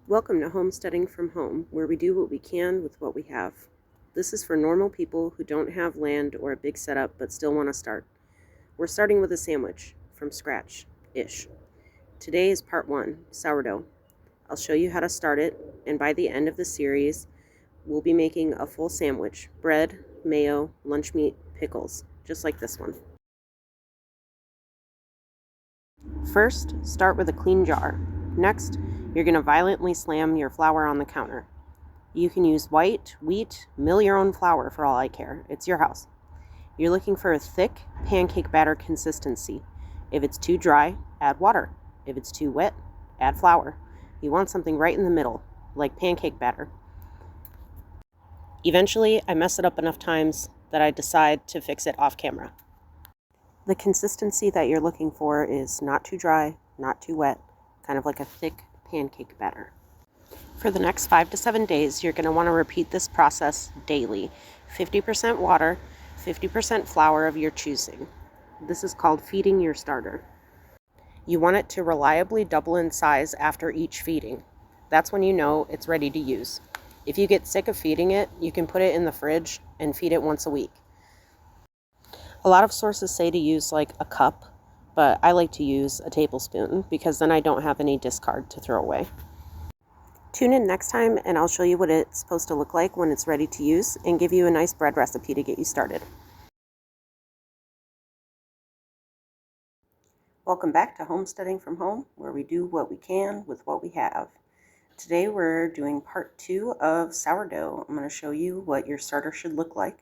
Welcome to Homesteading from Home, where we do what we can with what we have. This is for normal people who don't have land or a big setup but still want to start. We're starting with a sandwich, from scratch-ish. Today is part 1, sourdough. I'll show you how to start it, and by the end of the series, we'll be making a full sandwich: bread, mayo, lunch meat, pickles, just like this one. First, start with a clean jar. Next, you're going to violently slam your flour on the counter. You can use white, wheat, mill your own flour for all I care. It's your house. You're looking for a thick pancake batter consistency. If it's too dry, add water. If it's too wet, add flour. You want something right in the middle, like pancake batter. Eventually, I mess it up enough times that I decide to fix it off camera. The consistency that you're looking for is not too dry, not too wet, kind of like a thick pancake batter. For the next 5 to 7 days, you're going to want to repeat this process daily. 50% water, 50% flour of your choosing. This is called feeding your starter. You want it to reliably double in size after each feeding. That's when you know it's ready to use. If you get sick of feeding it, you can put it in the fridge and feed it once a week. A lot of sources say to use like a cup, but I like to use a tablespoon because then I don't have any discard to throw away. Tune in next time and I'll show you what it's supposed to look like when it's ready to use and give you a nice bread recipe to get you started. Welcome back to Homesteading from Home, where we do what we can with what we have. Today we're doing part 2 of sourdough. I'm going to show you what your starter should look like.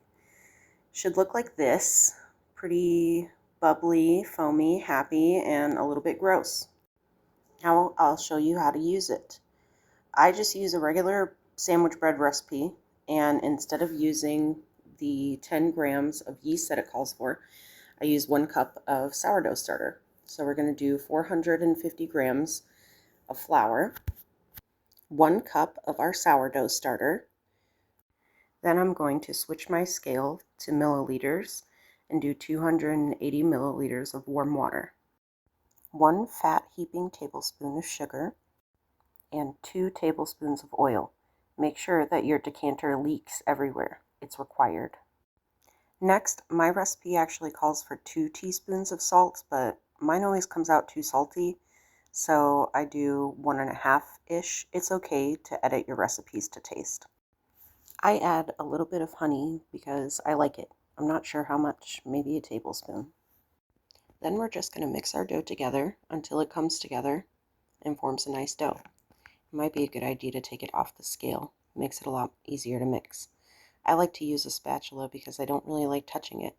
Should look like this: pretty bubbly, foamy, happy, and a little bit gross. Now I'll show you how to use it. I just use a regular sandwich bread recipe, and instead of using the 10 grams of yeast that it calls for, I use 1 cup of sourdough starter. So we're going to do 450 grams of flour, 1 cup of our sourdough starter. Then I'm going to switch my scale to milliliters and do 280 milliliters of warm water, 1 fat heaping tablespoon of sugar, and 2 tablespoons of oil. Make sure that your decanter leaks everywhere. It's required. Next, my recipe actually calls for 2 teaspoons of salt, but mine always comes out too salty, so I do 1.5-ish. It's okay to edit your recipes to taste. I add a little bit of honey because I like it. I'm not sure how much, maybe a tablespoon. Then we're just going to mix our dough together until it comes together and forms a nice dough. It might be a good idea to take it off the scale. It makes it a lot easier to mix. I like to use a spatula because I don't really like touching it.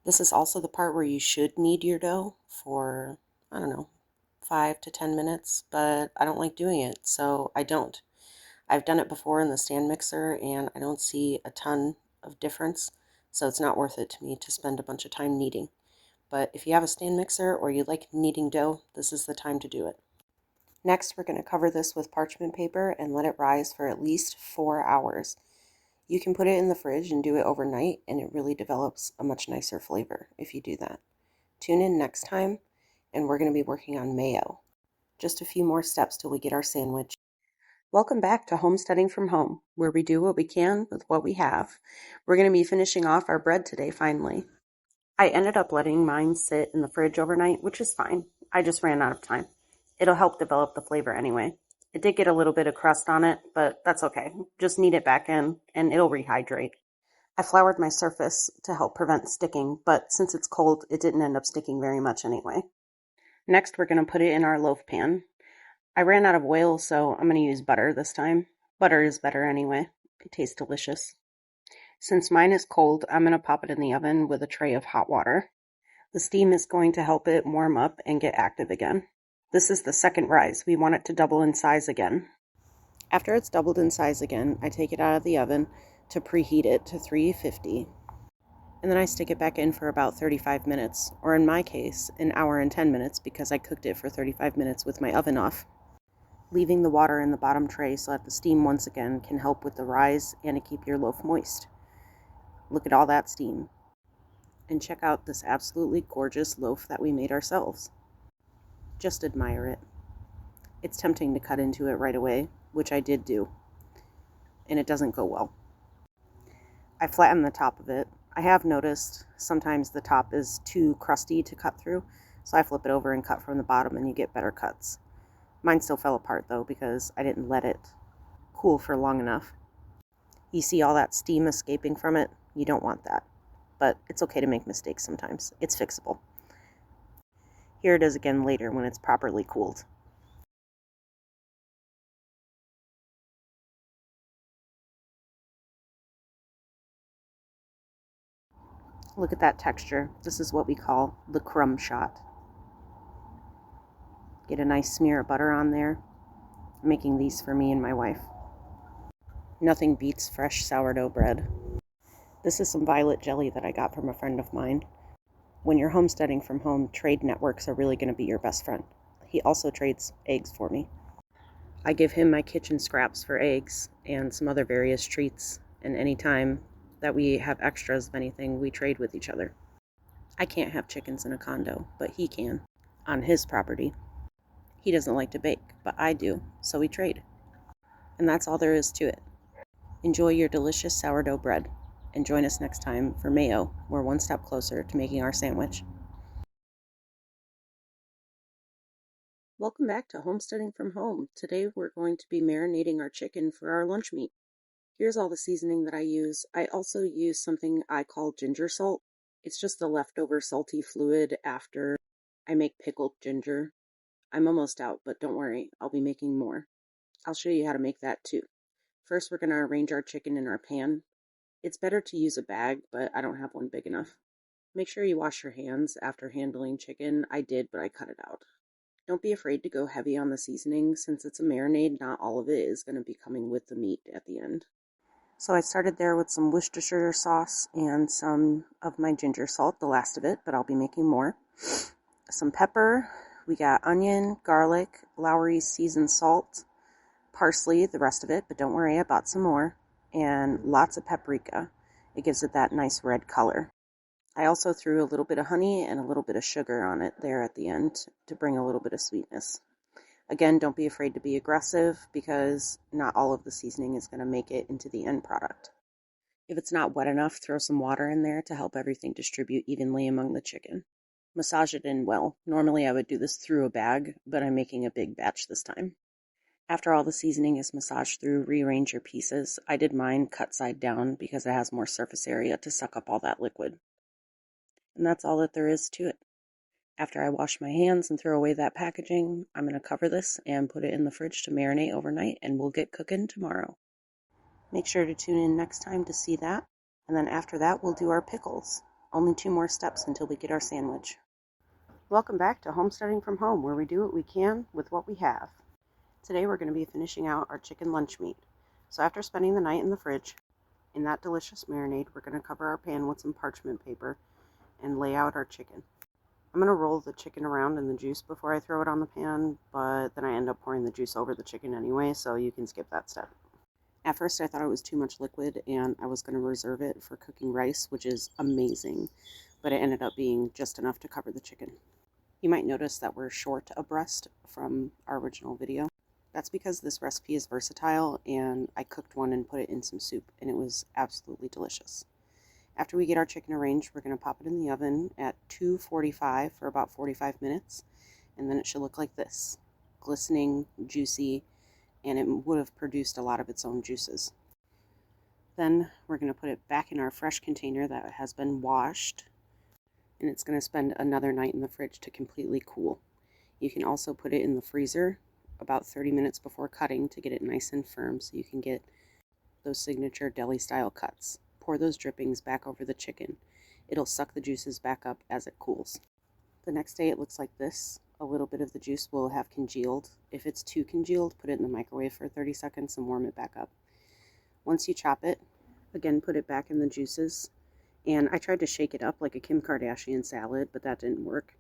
This is also the part where you should knead your dough for, 5 to 10 minutes, but I don't like doing it, so I don't. I've done it before in the stand mixer, and I don't see a ton of difference, so it's not worth it to me to spend a bunch of time kneading. But if you have a stand mixer or you like kneading dough, this is the time to do it. Next, we're going to cover this with parchment paper and let it rise for at least 4 hours. You can put it in the fridge and do it overnight, and it really develops a much nicer flavor if you do that. Tune in next time, and we're going to be working on mayo. Just a few more steps till we get our sandwich. Welcome back to Homesteading from Home, where we do what we can with what we have. We're going to be finishing off our bread today, finally. I ended up letting mine sit in the fridge overnight, which is fine. I just ran out of time. It'll help develop the flavor anyway. It did get a little bit of crust on it, but that's okay. Just knead it back in, and it'll rehydrate. I floured my surface to help prevent sticking, but since it's cold, it didn't end up sticking very much anyway. Next, we're going to put it in our loaf pan. I ran out of oil, so I'm going to use butter this time. Butter is better anyway. It tastes delicious. Since mine is cold, I'm going to pop it in the oven with a tray of hot water. The steam is going to help it warm up and get active again. This is the second rise. We want it to double in size again. After it's doubled in size again, I take it out of the oven to preheat it to 350. And then I stick it back in for about 35 minutes, or in my case, an hour and 10 minutes because I cooked it for 35 minutes with my oven off, leaving the water in the bottom tray so that the steam once again can help with the rise and to keep your loaf moist. Look at all that steam. And check out this absolutely gorgeous loaf that we made ourselves. Just admire it. It's tempting to cut into it right away, which I did do, and it doesn't go well. I flatten the top of it. I have noticed sometimes the top is too crusty to cut through, so I flip it over and cut from the bottom and you get better cuts. Mine still fell apart though because I didn't let it cool for long enough. You see all that steam escaping from it? You don't want that. But it's okay to make mistakes sometimes. It's fixable. Here it is again later when it's properly cooled. Look at that texture. This is what we call the crumb shot. Get a nice smear of butter on there. I'm making these for me and my wife. Nothing beats fresh sourdough bread. This is some violet jelly that I got from a friend of mine. When you're homesteading from home, trade networks are really going to be your best friend. He also trades eggs for me. I give him my kitchen scraps for eggs and some other various treats, and any time that we have extras of anything, we trade with each other. I can't have chickens in a condo, but he can, on his property. He doesn't like to bake, but I do, so we trade. And that's all there is to it. Enjoy your delicious sourdough bread, and join us next time for mayo. We're one step closer to making our sandwich. Welcome back to Homesteading from Home. Today we're going to be marinating our chicken for our lunch meat. Here's all the seasoning that I use. I also use something I call ginger salt. It's just the leftover salty fluid after I make pickled ginger. I'm almost out, but don't worry, I'll be making more. I'll show you how to make that too. First, we're going to arrange our chicken in our pan. It's better to use a bag, but I don't have one big enough. Make sure you wash your hands after handling chicken. I did, but I cut it out. Don't be afraid to go heavy on the seasoning. Since it's a marinade, not all of it is going to be coming with the meat at the end. So I started there with some Worcestershire sauce and some of my ginger salt, the last of it, but I'll be making more. Some pepper. We got onion, garlic, Lowry's seasoned salt, parsley, the rest of it, but don't worry, I bought some more, and lots of paprika. It gives it that nice red color. I also threw a little bit of honey and a little bit of sugar on it there at the end to bring a little bit of sweetness. Again, don't be afraid to be aggressive because not all of the seasoning is going to make it into the end product. If it's not wet enough, throw some water in there to help everything distribute evenly among the chicken. Massage it in well. Normally I would do this through a bag, but I'm making a big batch this time. After all the seasoning is massaged through, rearrange your pieces. I did mine cut side down because it has more surface area to suck up all that liquid. And that's all that there is to it. After I wash my hands and throw away that packaging, I'm going to cover this and put it in the fridge to marinate overnight, and we'll get cooking tomorrow. Make sure to tune in next time to see that. And then after that, we'll do our pickles. Only 2 more steps until we get our sandwich. Welcome back to Homesteading from Home, where we do what we can with what we have. Today we're going to be finishing out our chicken lunch meat. So after spending the night in the fridge, in that delicious marinade, we're going to cover our pan with some parchment paper and lay out our chicken. I'm going to roll the chicken around in the juice before I throw it on the pan, but then I end up pouring the juice over the chicken anyway, so you can skip that step. At first I thought it was too much liquid and I was going to reserve it for cooking rice, which is amazing, but it ended up being just enough to cover the chicken. You might notice that we're short a breast from our original video. That's because this recipe is versatile and I cooked one and put it in some soup and it was absolutely delicious. After we get our chicken arranged, we're going to pop it in the oven at 245 for about 45 minutes, and then it should look like this. Glistening, juicy, and it would have produced a lot of its own juices. Then we're going to put it back in our fresh container that has been washed, and it's going to spend another night in the fridge to completely cool. You can also put it in the freezer about 30 minutes before cutting to get it nice and firm so you can get those signature deli style cuts. Pour those drippings back over the chicken. It'll suck the juices back up as it cools. The next day it looks like this. A little bit of the juice will have congealed. If it's too congealed, put it in the microwave for 30 seconds and warm it back up. Once you chop it, again put it back in the juices. And I tried to shake it up like a Kim Kardashian salad, but that didn't work.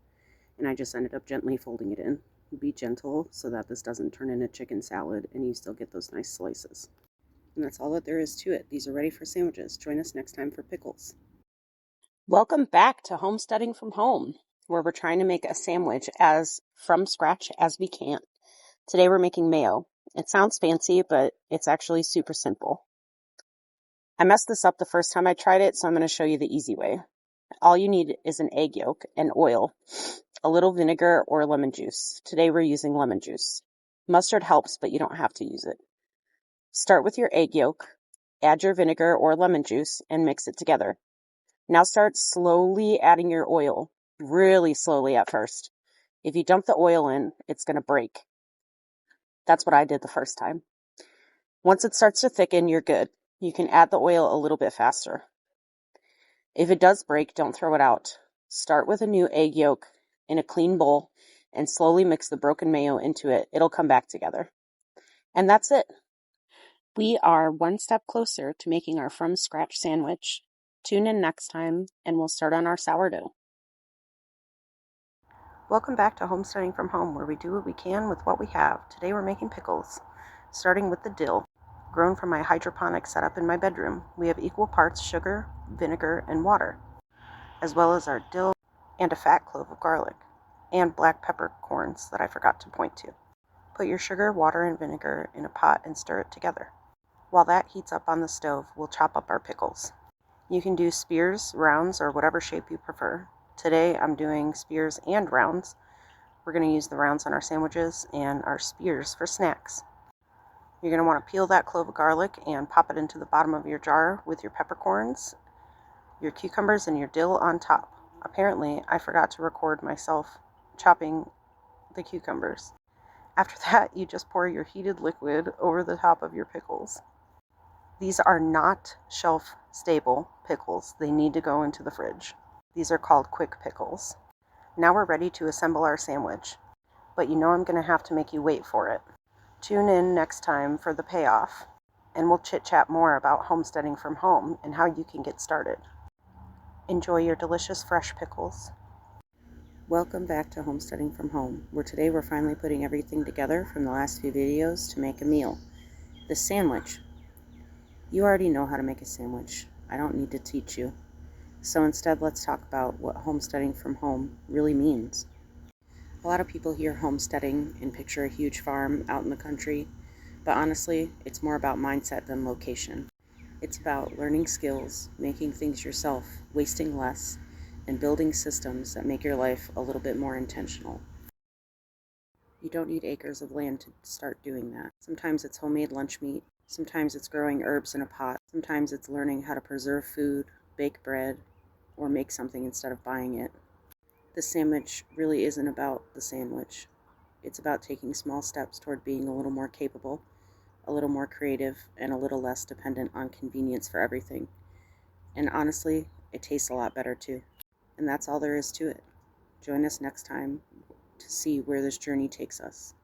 And I just ended up gently folding it in. Be gentle so that this doesn't turn into chicken salad and you still get those nice slices. And that's all that there is to it. These are ready for sandwiches. Join us next time for pickles. Welcome back to Homesteading from Home, where we're trying to make a sandwich as from scratch as we can. Today we're making mayo. It sounds fancy, but it's actually super simple. I messed this up the first time I tried it, so I'm going to show you the easy way. All you need is an egg yolk and oil, a little vinegar or lemon juice. Today we're using lemon juice. Mustard helps, but you don't have to use it. Start with your egg yolk, add your vinegar or lemon juice, and mix it together. Now start slowly adding your oil, really slowly at first. If you dump the oil in, it's going to break. That's what I did the first time. Once it starts to thicken, you're good. You can add the oil a little bit faster. If it does break, don't throw it out. Start with a new egg yolk in a clean bowl and slowly mix the broken mayo into it. It'll come back together. And that's it. We are one step closer to making our from scratch sandwich. Tune in next time and we'll start on our sourdough. Welcome back to Homesteading from Home, where we do what we can with what we have. Today we're making pickles, starting with the dill, grown from my hydroponic setup in my bedroom. We have equal parts sugar, vinegar, and water, as well as our dill and a fat clove of garlic, and black peppercorns that I forgot to point to. Put your sugar, water, and vinegar in a pot and stir it together. While that heats up on the stove, we'll chop up our pickles. You can do spears, rounds, or whatever shape you prefer. Today I'm doing spears and rounds. We're going to use the rounds on our sandwiches and our spears for snacks. You're going to want to peel that clove of garlic and pop it into the bottom of your jar with your peppercorns, your cucumbers, and your dill on top. Apparently, I forgot to record myself chopping the cucumbers. After that, you just pour your heated liquid over the top of your pickles. These are not shelf-stable pickles. They need to go into the fridge. These are called quick pickles. Now we're ready to assemble our sandwich, but you know I'm going to have to make you wait for it. Tune in next time for the payoff, and we'll chit-chat more about homesteading from home and how you can get started. Enjoy your delicious fresh pickles. Welcome back to Homesteading from Home, where today we're finally putting everything together from the last few videos to make a meal. The sandwich. You already know how to make a sandwich. I don't need to teach you. So instead, let's talk about what homesteading from home really means. A lot of people hear homesteading and picture a huge farm out in the country, but honestly, it's more about mindset than location. It's about learning skills, making things yourself, wasting less, and building systems that make your life a little bit more intentional. You don't need acres of land to start doing that. Sometimes it's homemade lunch meat. Sometimes it's growing herbs in a pot. Sometimes it's learning how to preserve food, bake bread, or make something instead of buying it. The sandwich really isn't about the sandwich. It's about taking small steps toward being a little more capable, a little more creative, and a little less dependent on convenience for everything. And honestly, it tastes a lot better too. And that's all there is to it. Join us next time to see where this journey takes us.